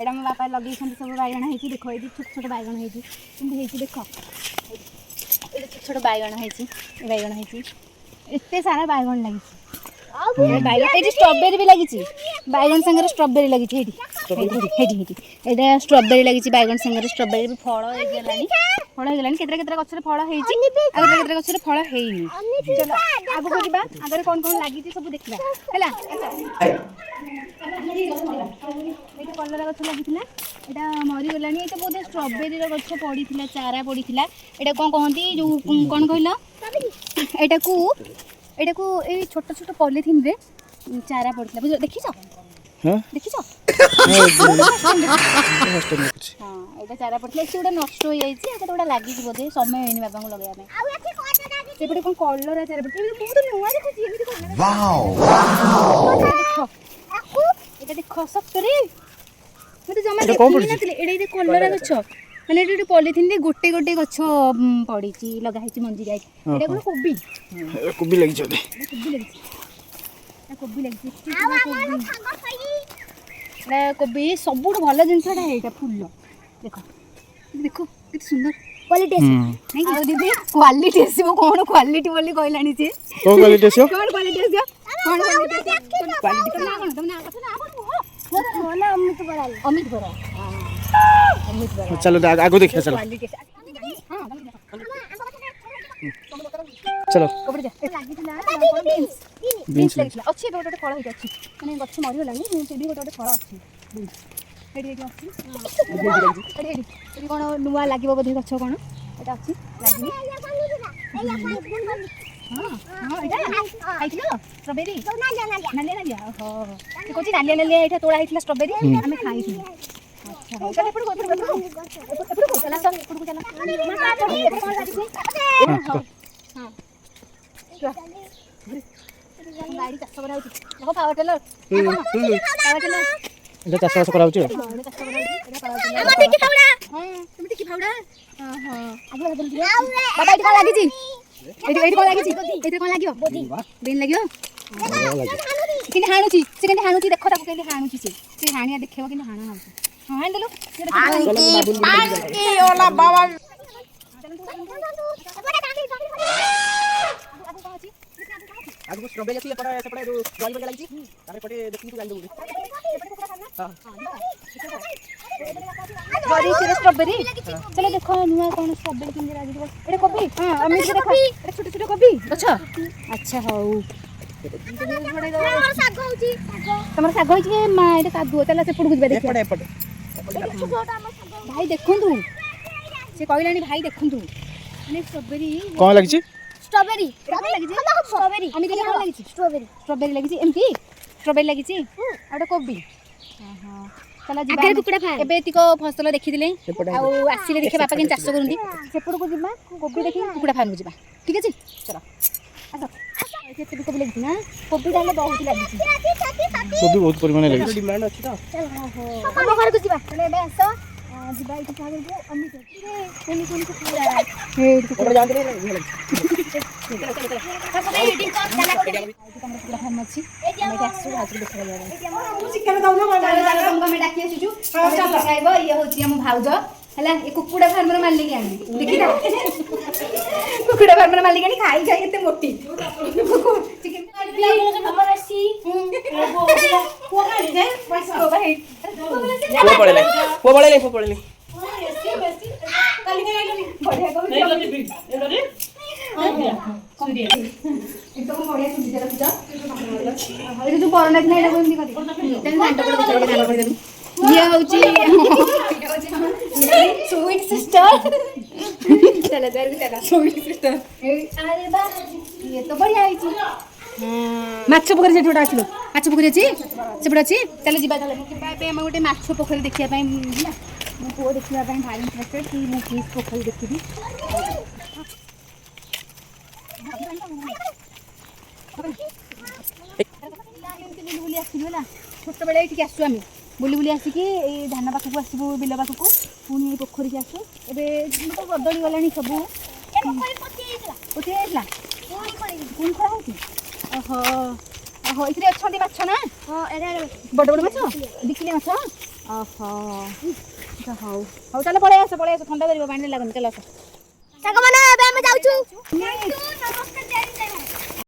एटा मो बापा लगे सब बैगण है देख ये छोट छोट बैगण है देख ये छोट छोट बैगण है एत सारा बैगण लगी बैगण ये स्ट्रॉबेरी भी लगी बैगण संगे स्ट्रॉबेरी लगी स्ट्रॉबेरी लगी बैगण संगे स्ट्रॉबेरी भी फल होगलानी केतरा केतरा गछरे फल होईची आ केतरा गछरे फल हेईनी चलो आगु को जिबा आगरे कोन कोन लागी सब देखला हैला एटा कलर गछ लागिथिला एटा मरी गलानी एटा बोधे स्ट्रॉबेरी रो गछ पड़ीथिला चारा पड़ीथिला एटा कोन कहंती जो कोन कहला एटा को ए छोट छोट पॉलिथिन रे चारा पड़थिला बुझ देखिछो हां देखिछो हां एटा चारा पड़थिला से उडा नष्ट हो जाईची आ कतोडा लागी बोधे समय हेनी बाबा को लगाया में आ एठी कोटा लागी सेपटे कोन कलर आ चारा पड़थिला बहुत नुवा देखछि एमिति कोन वाओ देखो एटा देखो सप्तरे मते जमा देखि नथिले एडे कलर गछ माने एटी पॉलिथिन रे गोटे गोटे गछ पड़ीची लगा हिची मंजी गाय एटा कोन कोबी लगी छते कोबी लगी कोबी सबुठ भल जिनसटा है फुल देखो देखो केते सुंदर क्वालिटी नहीं आ दीदी क्वालिटी आसीबो कोन क्वालिटी बोली कहलानी से कोन क्वालिटी आसीबो कोन क्वालिटी ना तुमने ना अमित बरा चलो आगो देखिए चलो चलो बीन्स अच्छी गोटे फल होती अच्छी मैंने गछ मरीगलानी से गोटे फल अच्छी कौन नुआ लगे बोधे गछ कौन यहाँ अच्छी लगे स्ट्रॉबेरी नालिया नालिया कौन नालिया नालिया यहाँ तोड़ा होता स्ट्रॉबेरी आम खाई अच्छा गाड़ी चाष करा देखो पावर टेलर এটা চাষ করা হচ্ছে আমার টিকি ফাউড়া হ্যাঁ তুমি টিকি ফাউড়া হ্যাঁ আগে বদল দিও বাবা এটি কোন লাগিছি এটি কোন লাগিছি এটি কোন লাগিও বেন লাগিও কিনে হাণুছি সে কিনে হাণুছি দেখো তাকে কিনে হাণুছি সে হাণিয়া দেখেও কিনে হাণা নাও হ্যাঁ হাঁদেলু আঙ্কি ওলা বাবা आगु स्ट्रॉबेरी असले पड़ा सेपड़े जो जॉइंट बगे लागी तारे पटे देखि तू जान दो हां गरी से स्ट्रॉबेरी चलो देखो नुआ कोन स्ट्रॉबेरी किन लागी एटा कॉफी हां अमित देखो एटा छोटे छोटे कॉफी अच्छा हौ हमर साग होची तमर साग होची मा एटा कादु चला से पुडु जिबा देखि एपटे भाई देखंतु से कहलानी भाई देखंतु माने स्ट्रॉबेरी कोन लागी स्ट्रॉबेरी लगी स्ट्रॉबेरी हम देखि कोन लगी स्ट्रॉबेरी लगी एमती स्ट्रॉबेरी लगी आटा कोबी हां चला जिबा आगे कुकुडा फार्म एबे तिको फसल देखि दिले आ आसीले देखे बापा केन चाष करूंदी सेपड़ को जिबा कोबी देखि कुकुडा फार्म जिबा ठीक अछि चलो आसो केते भी कोबी लगी ना कोबी डाले बहुत लगी कोबी बहुत परिमाण लगी डिमांड अछि त चल हो हम घर को जिबा चले एबे आसो जिबा इति सागर को अमित कोनी कोनी को पूरा हे ओकरा जान दे लगी चलो सब एडिटिंग कर चला हमरा पूरा फार्म अछि एमे आसु हाजर देखा जाबा हम शिक्षा दाउ न चलो तुमको मैं डाकी आसु चलो गाइबो ये होची हम भाउज हला ए कुकुडा फार्म रे मालिक आनी देखि ना कुकुडा फार्म रे मालिक आनी खाई जाई केते मोटी चिकन हमर आसी एगो को खाई जाए बस को भाई वो पड़ले काली के बढ़िया को नहीं लगे एकदम बढ़िया सुंदर रखजा अरे जो बरना नहीं एटा कोनी करी देन घंटा पर चलो डाल कर देबी ये होची स्वीट सिस्टर चला चला स्वीट सिस्टर अरे बा ये तो बढ़िया है छी माछ पोखरी जेठोटा आछलो माछ पोखरी अछि सेपड़ अछि चल जिबा चल बे हम गोटे माछ पोखरी देखिया पई मो पो देखिया पई भारी इंटरेस्टेड कि मो फिश पोखरी देखिबी बुली आसिलु ना छोट बेले एठी आसु आमी बुली आसिकी ए धान पाखकु आसिबु बिल पाखकु पुनी ए पोखरी के आसु एबे तो बदली गलानी सब ए पोखरी पति आइला पुनी खरा होती ओहो ओहो इथरे अछंती माछ ना हां एरे बड बड माछ दिखले माछ ଓହୋ ହଉ ହଉ ତାହେଲେ ପଳେଇ ଆସ ଥଣ୍ଡା ଧରିବ ପାଣିରେ ଲାଗୁନି ଚାଲ ଆସ ସାଙ୍ଗମାନେ ଏବେ ଆମେ ଯାଉଛୁ